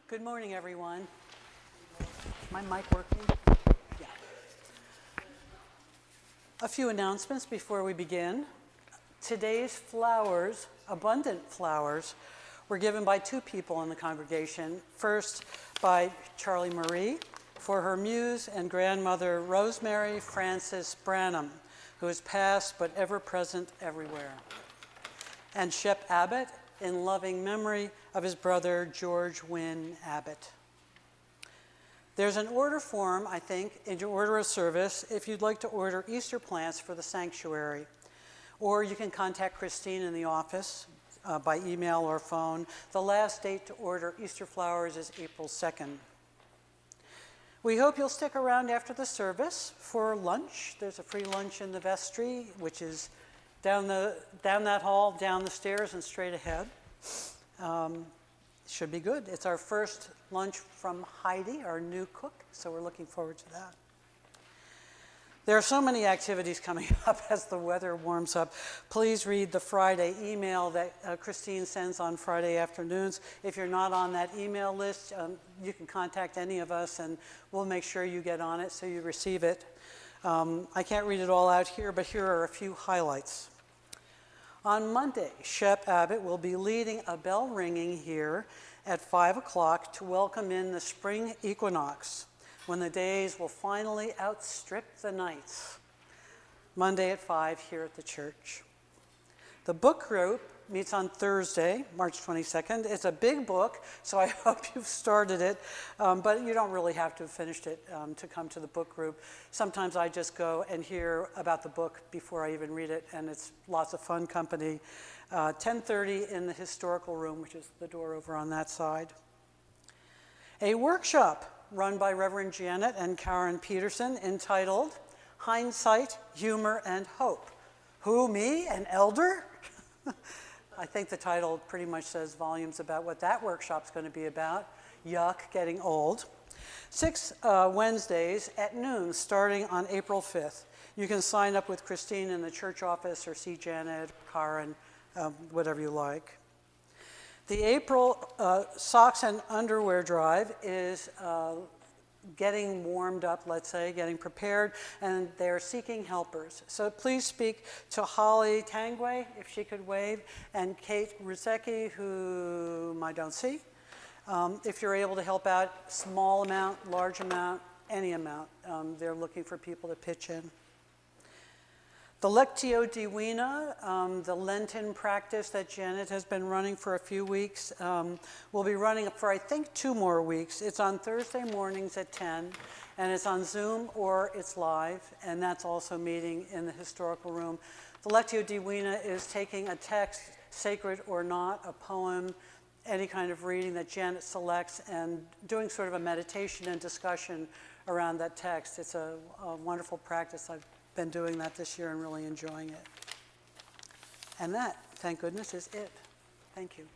Good morning, everyone. Is my mic working? Yeah. A few announcements before we begin. Today's flowers, abundant flowers, were given by two people in the congregation. First, by Charlie Marie for her muse and grandmother, Rosemary Frances Branham, who is past but ever present everywhere. And Shep Abbott, in loving memory of his brother, George Wynne Abbott. There's an order form, I think, in your order of service if you'd like to order Easter plants for the sanctuary. Or you can contact Christine in the office by email or phone. The last date to order Easter flowers is April 2nd. We hope you'll stick around after the service for lunch. There's a free lunch in the vestry, which is down that hall, down the stairs, and straight ahead. Should be good. It's our first lunch from Heidi, our new cook, so we're looking forward to that. There are so many activities coming up as the weather warms up. Please read the Friday email that Christine sends on Friday afternoons. If you're not on that email list, you can contact any of us and we'll make sure you get on it so you receive it. I can't read it all out here, but here are a few highlights. On Monday, Shep Abbott will be leading a bell ringing here at 5 o'clock to welcome in the spring equinox, when the days will finally outstrip the nights. Monday at 5 here at the church. The book group meets on Thursday, March 22nd. It's a big book, so I hope you've started it, but you don't really have to have finished it to come to the book group. Sometimes I just go and hear about the book before I even read it, and it's lots of fun company. 10:30 in the historical room, which is the door over on that side. A workshop run by Reverend Janet and Karen Peterson entitled Hindsight, Humor, and Hope. Who, me, an elder? I think the title pretty much says volumes about what that workshop's going to be about. Yuck, getting old. 6 Wednesdays at noon, starting on April 5th. You can sign up with Christine in the church office or see Janet, Karen, whatever you like. The April socks and underwear drive is getting warmed up, let's say, getting prepared, and they're seeking helpers. So please speak to Holly Tangway, if she could wave, and Kate Ruzecki, whom I don't see. If you're able to help out, small amount, large amount, any amount. They're looking for people to pitch in. The Lectio Divina, the Lenten practice that Janet has been running for a few weeks, will be running for, I think, 2 more weeks. It's on Thursday mornings at 10, and it's on Zoom or it's live, and that's also meeting in the historical room. The Lectio Divina is taking a text, sacred or not, a poem, any kind of reading that Janet selects, and doing sort of a meditation and discussion around that text. It's a wonderful practice. I've been doing that this year and really enjoying it. And that, thank goodness, is it. Thank you.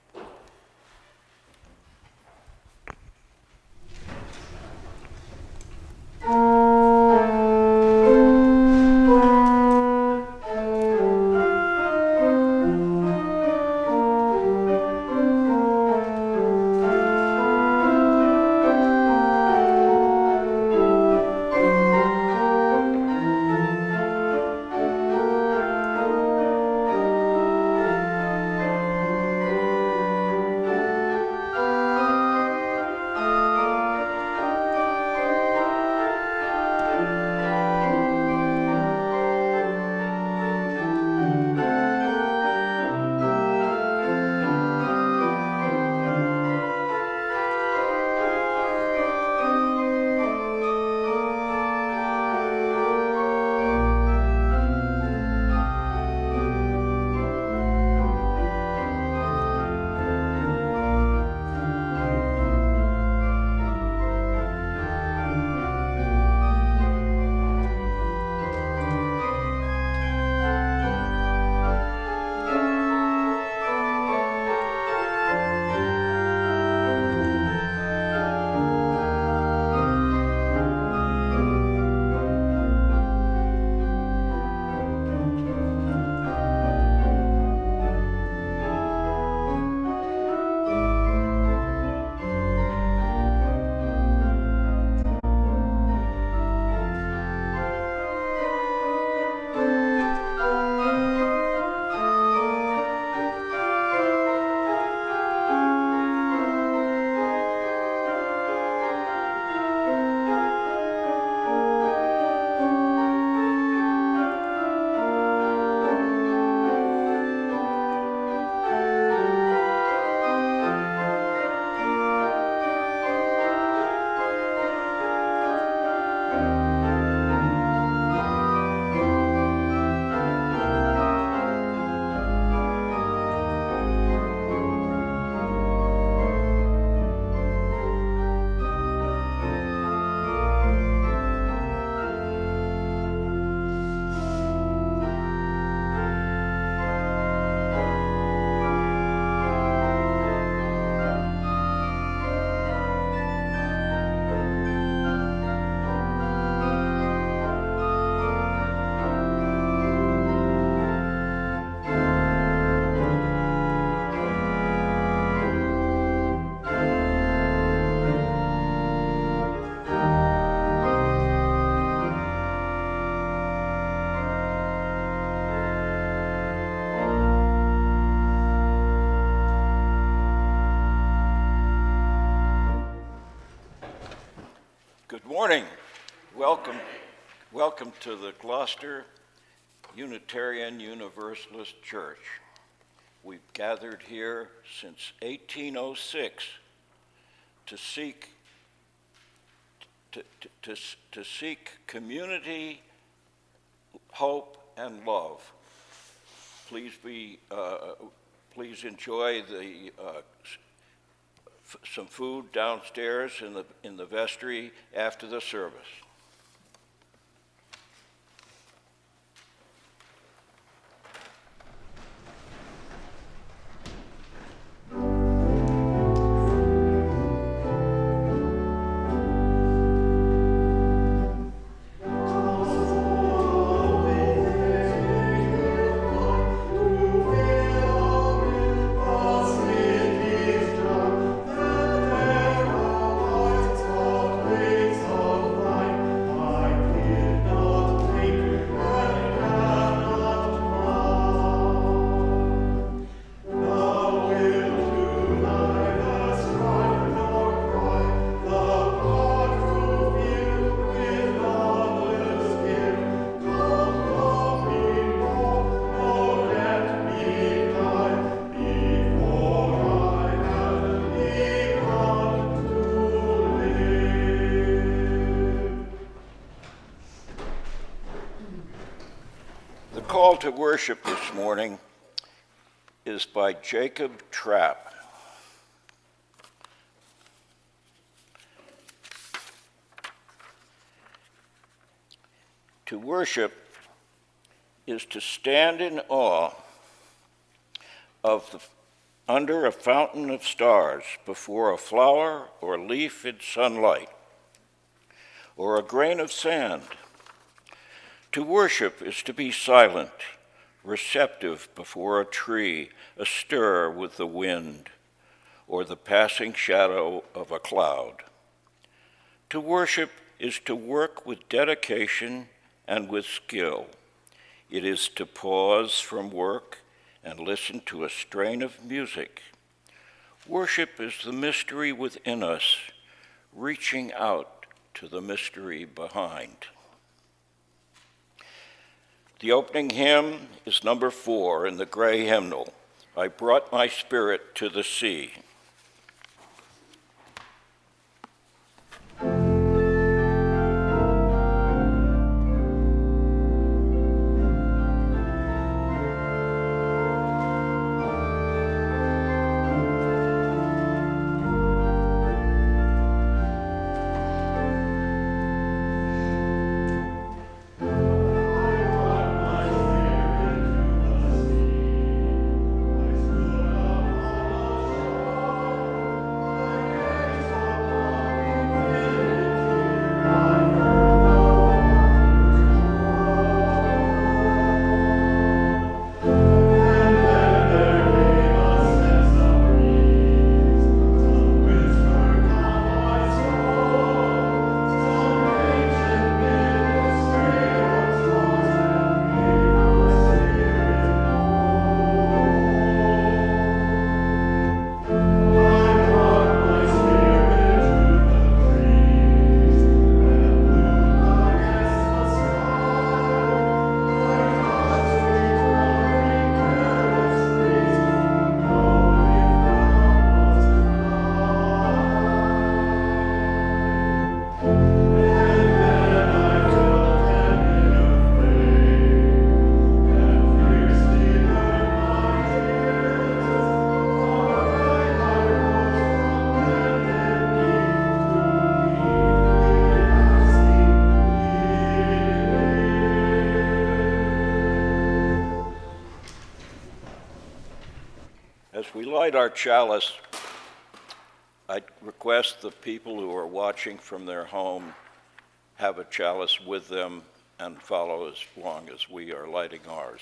morning. Welcome to the Gloucester Unitarian Universalist Church. We've gathered here since 1806 to seek community, hope, and love. Please enjoy some food downstairs in the vestry after the service. The call to worship this morning is by Jacob Trapp. To worship is to stand in awe under a fountain of stars, before a flower or leaf in sunlight, or a grain of sand. To worship is to be silent, receptive before a tree, astir with the wind, or the passing shadow of a cloud. To worship is to work with dedication and with skill. It is to pause from work and listen to a strain of music. Worship is the mystery within us, reaching out to the mystery behind. The opening hymn is number 4 in the gray hymnal, I Brought My Spirit to the Sea. As we light our chalice, I request the people who are watching from their home have a chalice with them and follow as long as we are lighting ours.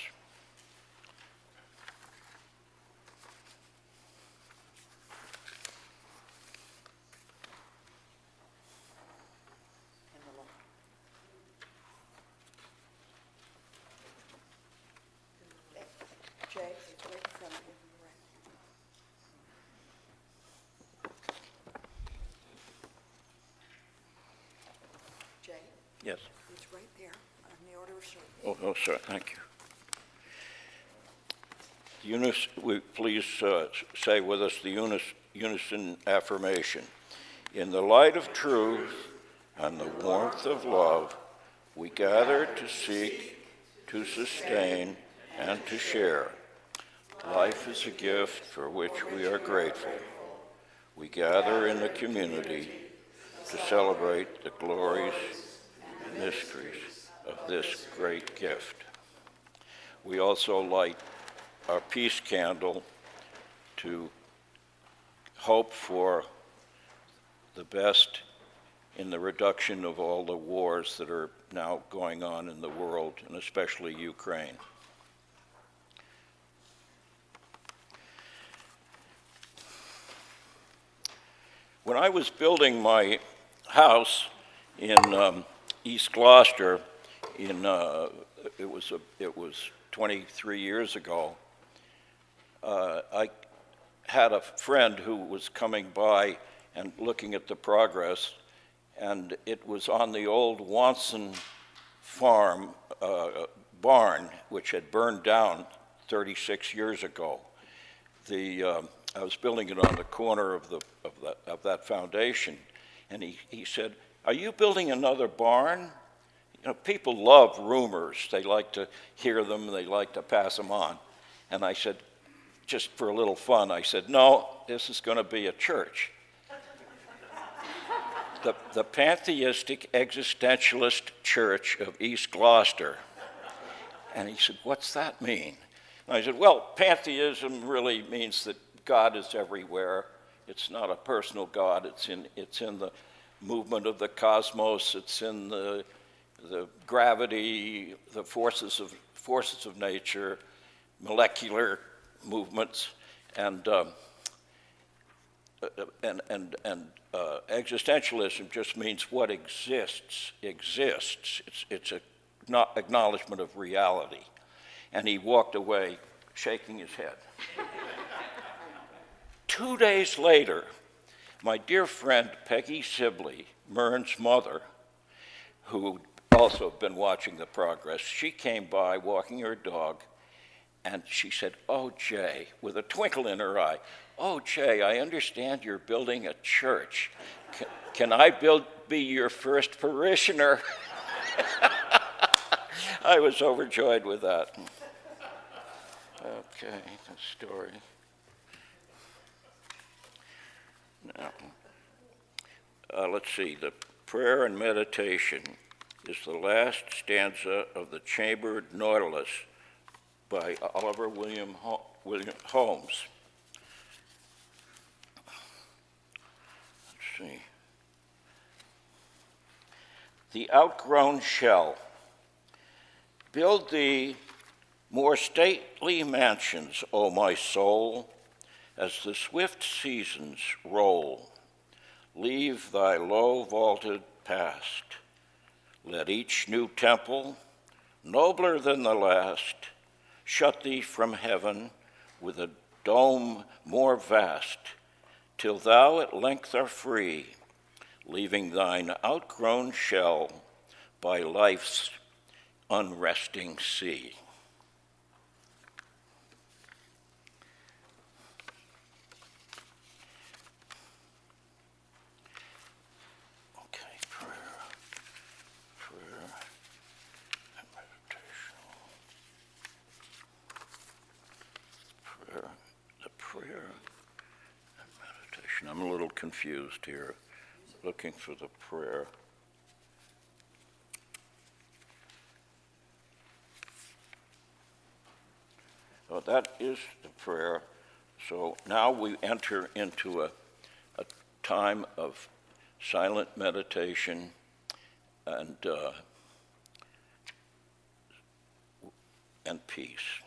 Yes. It's right there in the order of service. Oh, sorry, thank you. Please say with us the unison affirmation. In the light of truth and the warmth of love, we gather to seek, to sustain, and to share. Life is a gift for which we are grateful. We gather in the community to celebrate the glories and mysteries of this great gift. We also light our peace candle to hope for the best in the reduction of all the wars that are now going on in the world, and especially Ukraine. When I was building my house in East Gloucester, it was 23 years ago, I had a friend who was coming by and looking at the progress, and it was on the old Wanson farm barn, which had burned down 36 years ago. I was building it on the corner of that foundation, and he said, "Are you building another barn?" You know, people love rumors. They like to hear them. They like to pass them on. And I said, just for a little fun, I said, "No, this is going to be a church." The Pantheistic Existentialist Church of East Gloucester. And he said, "What's that mean?" And I said, "Well, pantheism really means that God is everywhere. It's not a personal God. It's in the movement of the cosmos. It's in the gravity, the forces of nature, molecular movements, and existentialism just means what exists. It's a not acknowledgement of reality." And he walked away shaking his head. 2 days later, my dear friend Peggy Sibley, Mern's mother, who also had been watching the progress, she came by walking her dog, and she said, "Oh, Jay," with a twinkle in her eye, "Oh, Jay, I understand you're building a church. Can I be your first parishioner?" I was overjoyed with that. Okay, the story. Now, let's see. The prayer and meditation is the last stanza of the Chambered Nautilus by Oliver William Holmes. Let's see. The outgrown shell. Build thee more stately mansions, O my soul, as the swift seasons roll. Leave thy low vaulted past. Let each new temple, nobler than the last, shut thee from heaven with a dome more vast, till thou at length are free, leaving thine outgrown shell by life's unresting sea. Okay, prayer and meditation. The prayer and meditation. I'm a little confused here, looking for the prayer. So that is the prayer. So now we enter into a time of silent meditation and peace.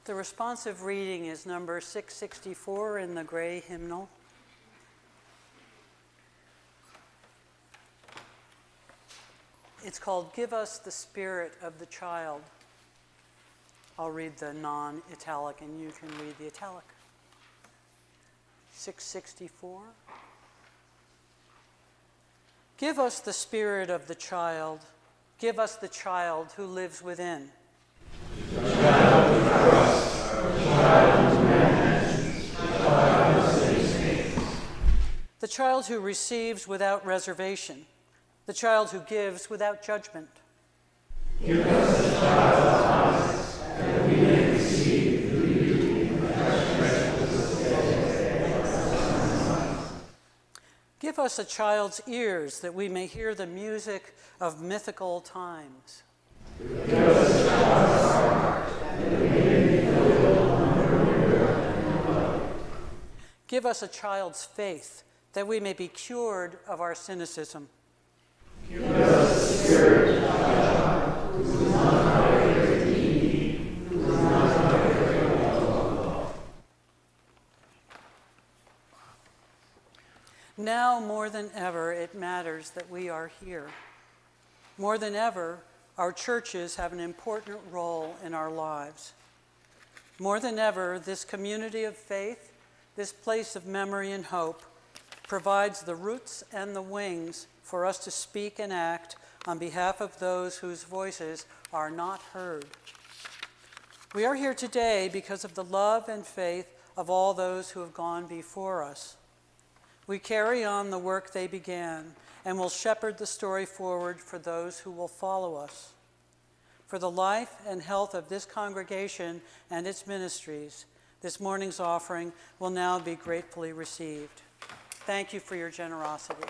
The responsive reading is number 664 in the gray hymnal. It's called Give Us the Spirit of the Child. I'll read the non-italic and you can read the italic. 664. Give us the spirit of the child. Give us the child who lives within. The child who trusts, the child who imagines, the child who thinks. The child who receives without reservation. The child who gives without judgment. Give us the child's eyes, that we may receive the beauty and precious gifts. Give us a child's ears, that we may hear the music of mythical times. Give us a child's heart, that we may be filled with wonder and love. Give us a child's faith, that we may be cured of our cynicism. Give us the spirit of the child, who is not afraid to need, who is not afraid of love. Now more than ever, it matters that we are here. More than ever, our churches have an important role in our lives. More than ever, this community of faith, this place of memory and hope, provides the roots and the wings for us to speak and act on behalf of those whose voices are not heard. We are here today because of the love and faith of all those who have gone before us. We carry on the work they began and will shepherd the story forward for those who will follow us. For the life and health of this congregation and its ministries, this morning's offering will now be gratefully received. Thank you for your generosity.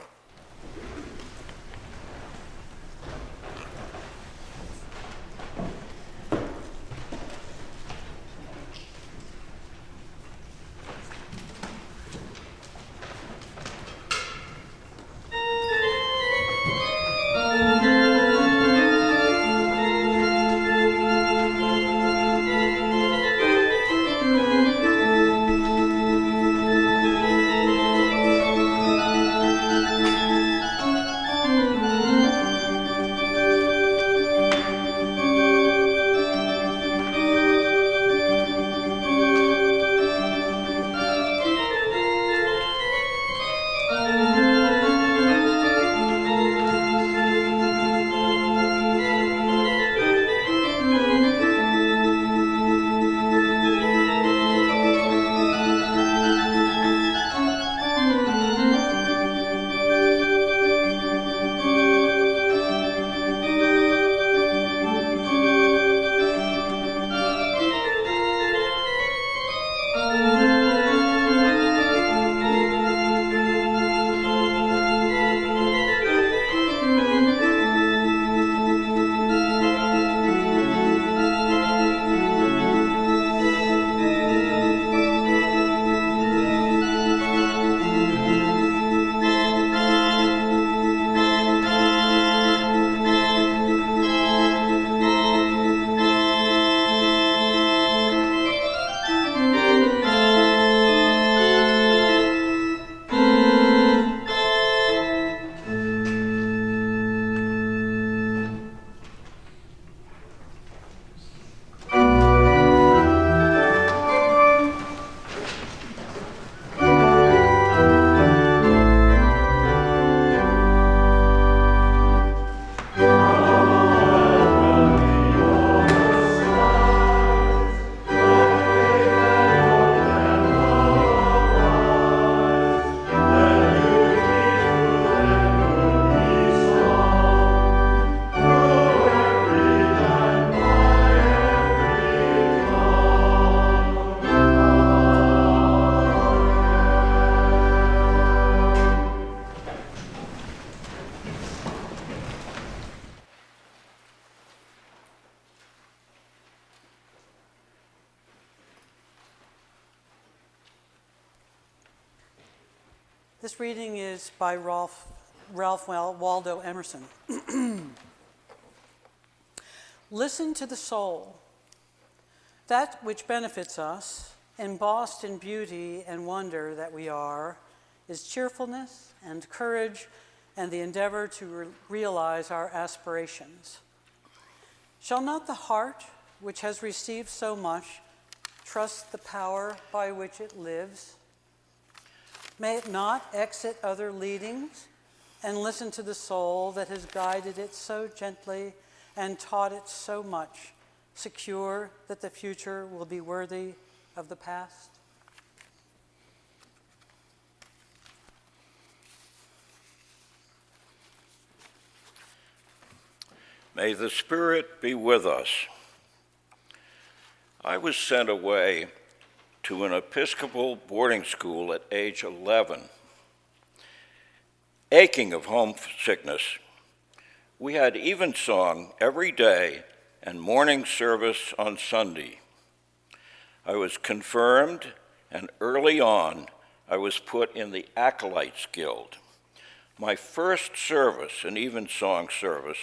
This reading is by Ralph Waldo Emerson. Listen to the soul. That which benefits us, embossed in beauty and wonder that we are, is cheerfulness and courage and the endeavor to realize our aspirations. Shall not the heart, which has received so much, trust the power by which it lives? May it not exit other leadings and listen to the soul that has guided it so gently and taught it so much, secure that the future will be worthy of the past? May the Spirit be with us. I was sent away to an Episcopal boarding school at age 11, aching of homesickness. We had evensong every day and morning service on Sunday. I was confirmed, and early on, I was put in the Acolytes Guild. My first service, an evensong service,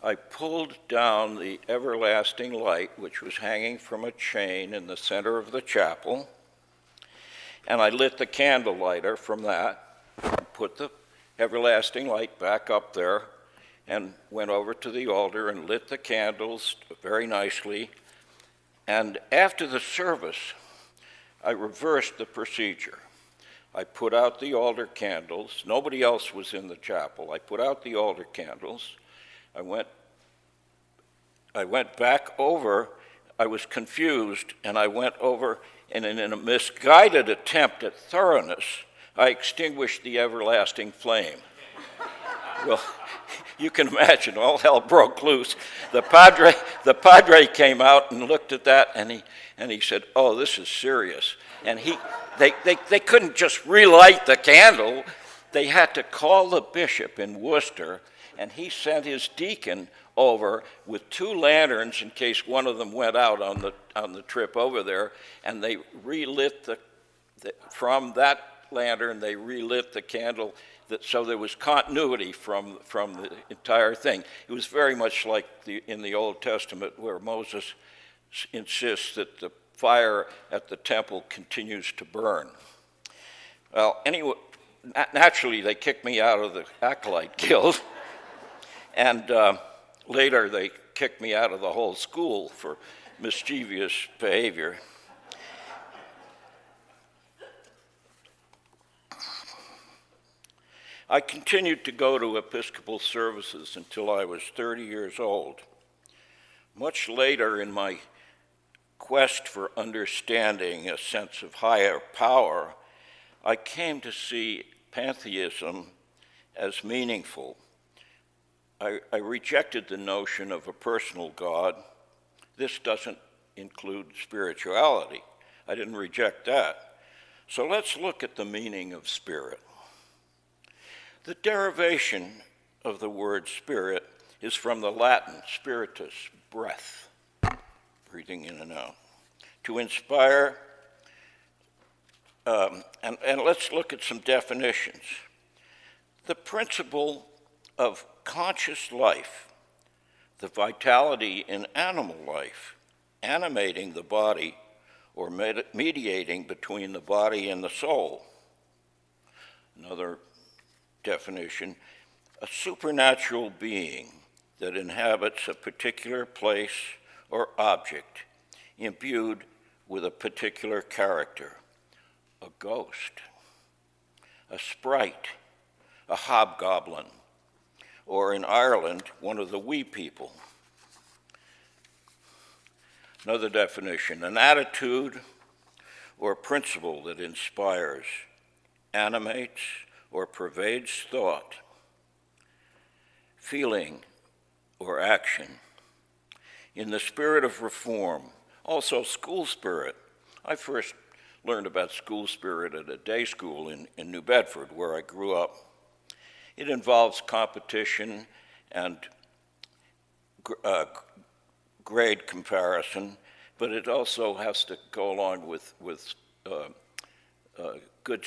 I pulled down the everlasting light, which was hanging from a chain in the center of the chapel, and I lit the candle lighter from that, put the everlasting light back up there, and went over to the altar and lit the candles very nicely. And after the service, I reversed the procedure. I put out the altar candles. Nobody else was in the chapel. I put out the altar candles. I went back over. I was confused, and I went over, and in a misguided attempt at thoroughness, I extinguished the everlasting flame. Well, you can imagine, all hell broke loose. The padre came out and looked at that, and he said, "Oh, this is serious." And they couldn't just relight the candle. They had to call the bishop in Worcester, and he sent his deacon over with 2 lanterns in case one of them went out on the trip over there, and they relit from that lantern, they relit the candle, so there was continuity from the entire thing. It was very much like in the Old Testament, where Moses insists that the fire at the temple continues to burn. Well, anyway, naturally they kicked me out of the Acolyte Guild, and later they kicked me out of the whole school for mischievous behavior. I continued to go to Episcopal services until I was 30 years old. Much later in my quest for understanding a sense of higher power, I came to see pantheism as meaningful. I rejected the notion of a personal God. This doesn't include spirituality. I didn't reject that. So let's look at the meaning of spirit. The derivation of the word spirit is from the Latin spiritus, breath, breathing in and out. To inspire, and let's look at some definitions. The principle of conscious life, the vitality in animal life, animating the body or mediating between the body and the soul. Another definition, a supernatural being that inhabits a particular place or object imbued with a particular character, a ghost, a sprite, a hobgoblin, or in Ireland, one of the wee people. Another definition, an attitude or principle that inspires, animates, or pervades thought, feeling, or action. In the spirit of reform, also school spirit. I first learned about school spirit at a day school in New Bedford, where I grew up. It involves competition and grade comparison, but it also has to go along with good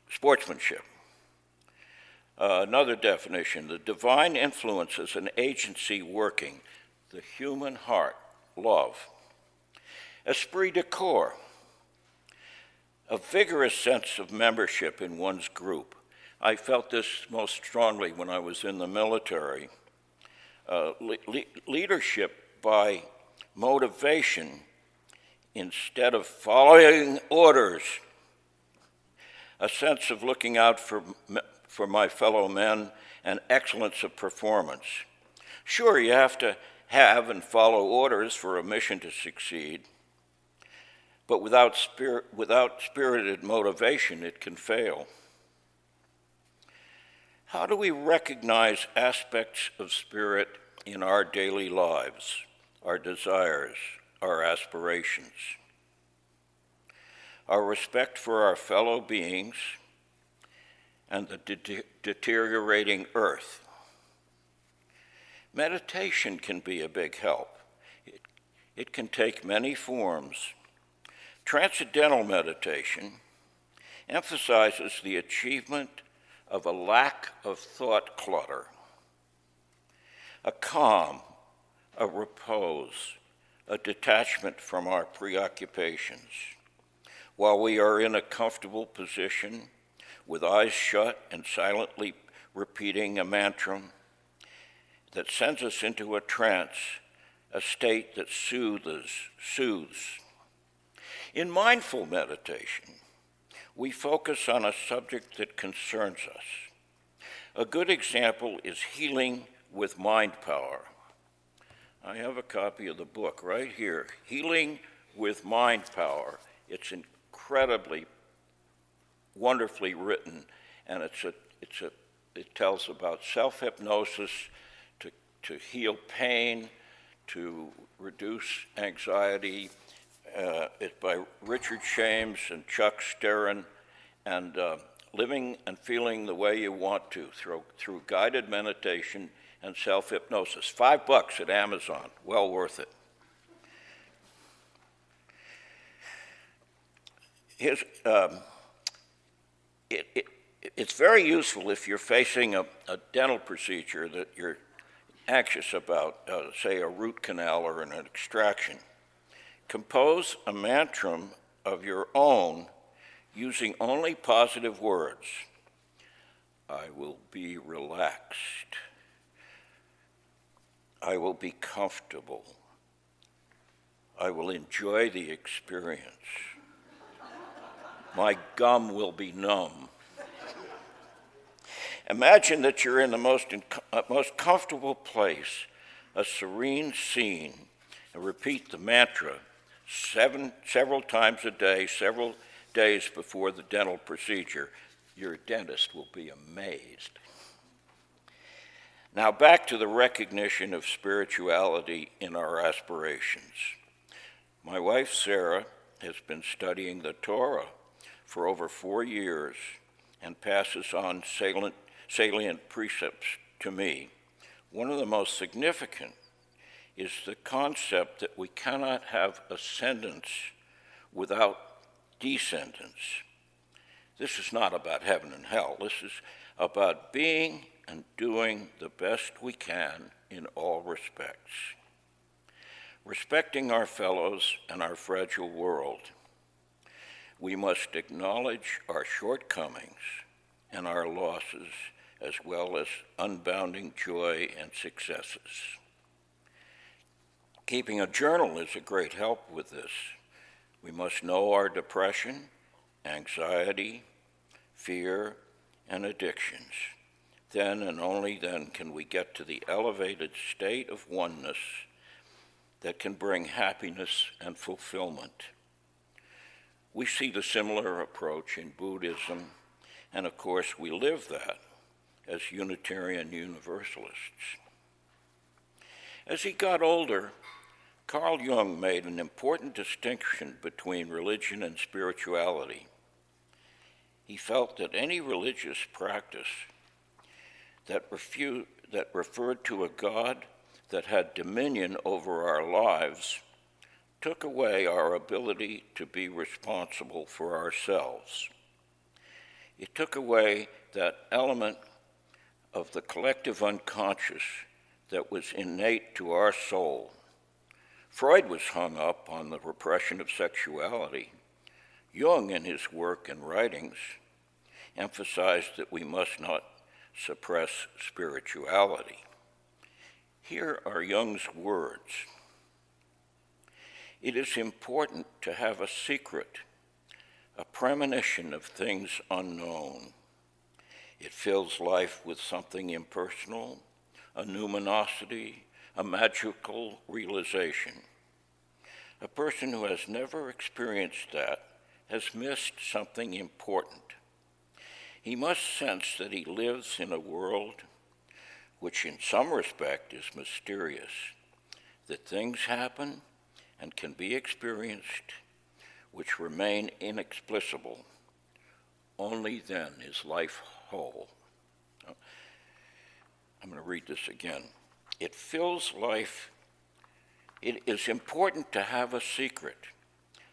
sportsmanship. Another definition, the divine influence is an agency working, the human heart, love. Esprit de corps, a vigorous sense of membership in one's group. I felt this most strongly when I was in the military. Leadership by motivation instead of following orders. A sense of looking out for my fellow men and excellence of performance. Sure, you have to have and follow orders for a mission to succeed, but without spirited motivation, it can fail. How do we recognize aspects of spirit in our daily lives, our desires, our aspirations? Our respect for our fellow beings and the deteriorating earth. Meditation can be a big help. It can take many forms. Transcendental meditation emphasizes the achievement of a lack of thought clutter, a calm, a repose, a detachment from our preoccupations, while we are in a comfortable position with eyes shut and silently repeating a mantra that sends us into a trance, a state that soothes. In mindful meditation, we focus on a subject that concerns us. A good example is healing with mind power. I have a copy of the book right here, Healing with Mind Power. It's incredibly wonderfully written, and it tells about self-hypnosis to heal pain, to reduce anxiety. It's by Richard Shames and Chuck Sterrin, and living and feeling the way you want to through guided meditation and self-hypnosis. $5 at Amazon, well worth it. It's very useful if you're facing a dental procedure that you're anxious about, say a root canal or an extraction. Compose a mantra of your own using only positive words. I will be relaxed. I will be comfortable. I will enjoy the experience. My gum will be numb. Imagine that you're in the most comfortable place, a serene scene, and repeat the mantra several times a day, several days before the dental procedure. Your dentist will be amazed. Now back to the recognition of spirituality in our aspirations. My wife, Sarah, has been studying the Torah for over 4 years and passes on salient precepts to me. One of the most significant is the concept that we cannot have ascendance without descendance. This is not about heaven and hell. This is about being and doing the best we can in all respects. Respecting our fellows and our fragile world, we must acknowledge our shortcomings and our losses, as well as unbounding joy and successes. Keeping a journal is a great help with this. We must know our depression, anxiety, fear, and addictions. Then and only then can we get to the elevated state of oneness that can bring happiness and fulfillment. We see the similar approach in Buddhism, and of course we live that as Unitarian Universalists. As he got older, Carl Jung made an important distinction between religion and spirituality. He felt that any religious practice that referred to a God that had dominion over our lives took away our ability to be responsible for ourselves. It took away that element of the collective unconscious that was innate to our soul. Freud was hung up on the repression of sexuality. Jung, in his work and writings, emphasized that we must not suppress spirituality. Here are Jung's words. It is important to have a secret, a premonition of things unknown. It fills life with something impersonal, a numinosity, a magical realization. A person who has never experienced that has missed something important. He must sense that he lives in a world which in some respect is mysterious, that things happen and can be experienced which remain inexplicable. Only then is life whole. I'm going to read this again. It fills life. It is important to have a secret,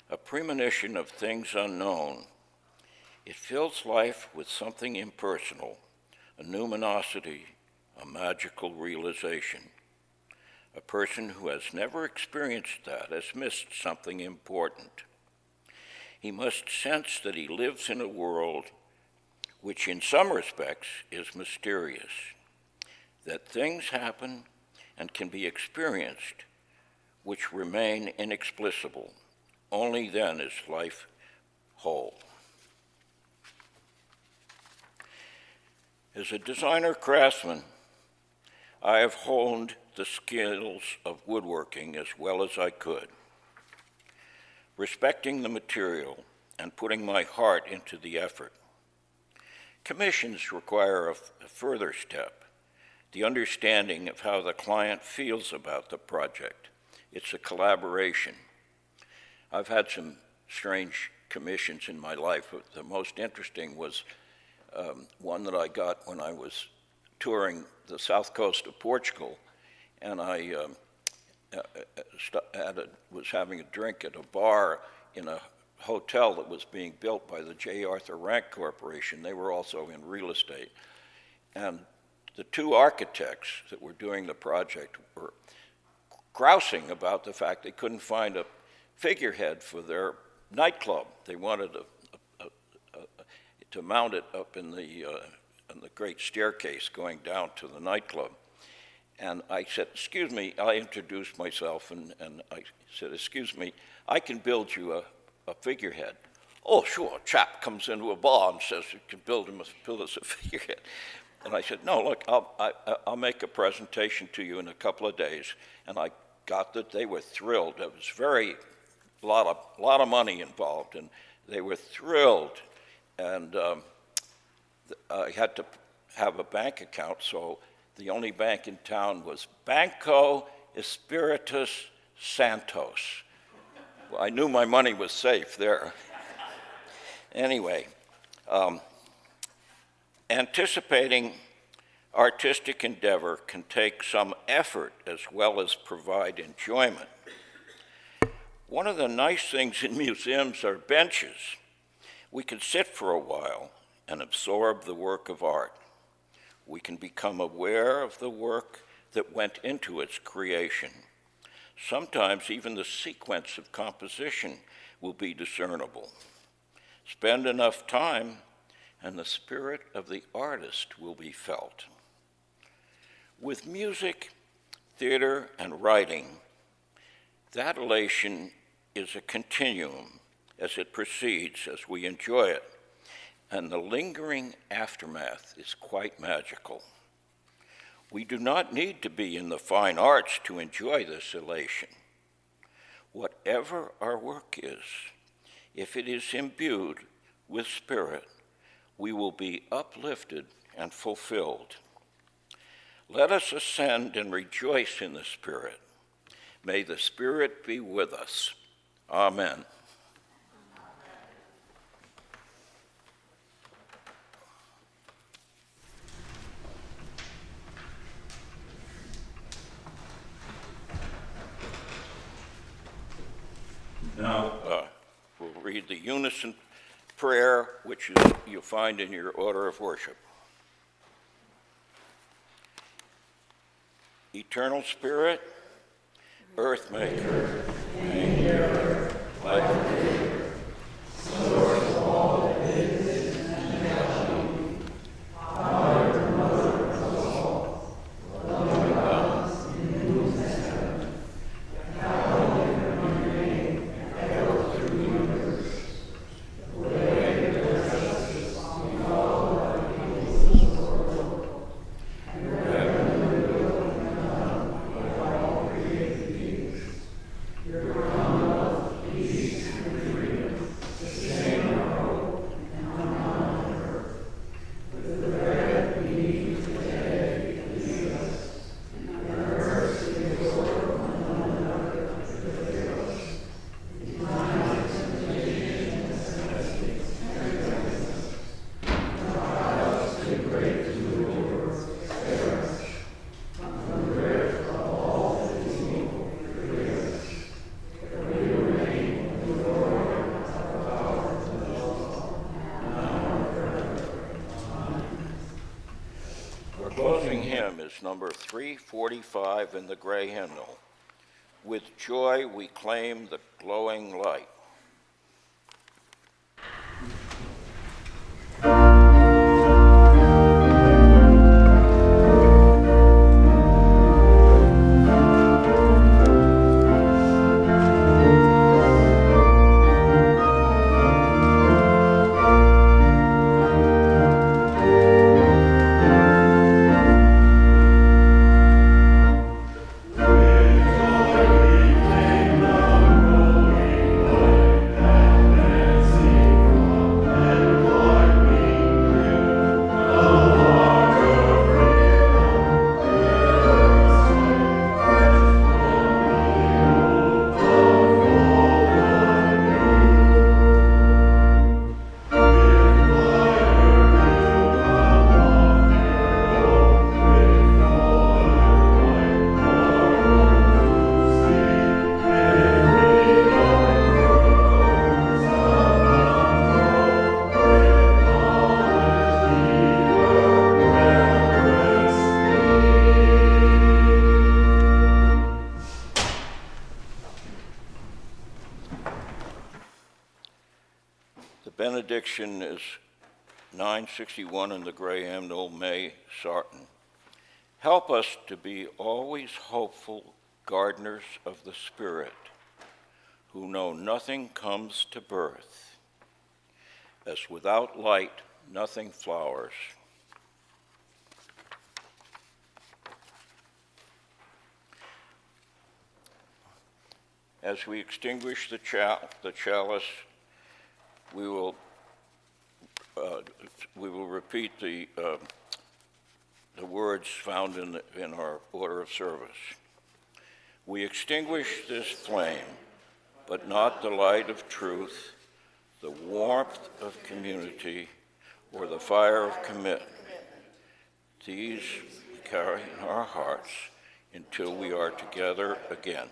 a premonition of things unknown. It fills life with something impersonal, a numinosity, a magical realization. A person who has never experienced that has missed something important. He must sense that he lives in a world which in some respects is mysterious, that things happen and can be experienced which remain inexplicable. Only then is life whole. As a designer craftsman, I have honed the skills of woodworking as well as I could, respecting the material and putting my heart into the effort. Commissions require a further step, the understanding of how the client feels about the project. It's a collaboration. I've had some strange commissions in my life, but the most interesting was one that I got when I was touring the south coast of Portugal, and I was having a drink at a bar in a hotel that was being built by the J. Arthur Rank Corporation. They were also in real estate. And the two architects that were doing the project were grousing about the fact they couldn't find a figurehead for their nightclub. They wanted to mount it up in the great staircase going down to the nightclub. And I said, excuse me, I introduced myself, and I said, excuse me, I can build you a figurehead. Oh, sure, a chap comes into a bar and says you can build us a figurehead. And I said, no, look, I'll make a presentation to you in a couple of days. And I got that. They were thrilled. It was a lot of money involved, and they were thrilled. And I had to have a bank account, so the only bank in town was Banco Espiritus Santos. Well, I knew my money was safe there. Anyway, anticipating artistic endeavor can take some effort as well as provide enjoyment. One of the nice things in museums are benches. We can sit for a while and absorb the work of art. We can become aware of the work that went into its creation. Sometimes even the sequence of composition will be discernible. Spend enough time and the spirit of the artist will be felt. With music, theater, and writing, that elation is a continuum as it proceeds, as we enjoy it, and the lingering aftermath is quite magical. We do not need to be in the fine arts to enjoy this elation. Whatever our work is, if it is imbued with spirit, we will be uplifted and fulfilled. Let us ascend and rejoice in the Spirit. May the Spirit be with us. Amen. Now, we'll read the unison prayer, which you'll find in your order of worship. Eternal Spirit, Earth Maker, Maker, Life, Source of all that is and shall be, Father, Mother of all, loving God, in whose heaven, the hallowed of your name, echoes through the universe. The way of justice we follow thy people's world, and heaven and will be done by all created beings. Your commonwealth, peace, and freedom, sustain our hope and on earth. With the bread we eat today, lead us, and mercy exhort one another to forgive us. In times of temptation and necessity, strengthen us. Trials too great to endure, spare us. From the grip of all that is evil, free us. For we remain the glory of the power and the love, now and forever. Amen. Our closing hymn is number 345 in the gray hymnal. With joy we claim the glowing light. The benediction is 961 in the gray hymnal, May Sarton. Help us to be always hopeful gardeners of the Spirit, who know nothing comes to birth, as without light nothing flowers. As we extinguish the chalice, we will repeat the words found in our order of service. We extinguish this flame, but not the light of truth, the warmth of community, or the fire of commitment. These we carry in our hearts until we are together again.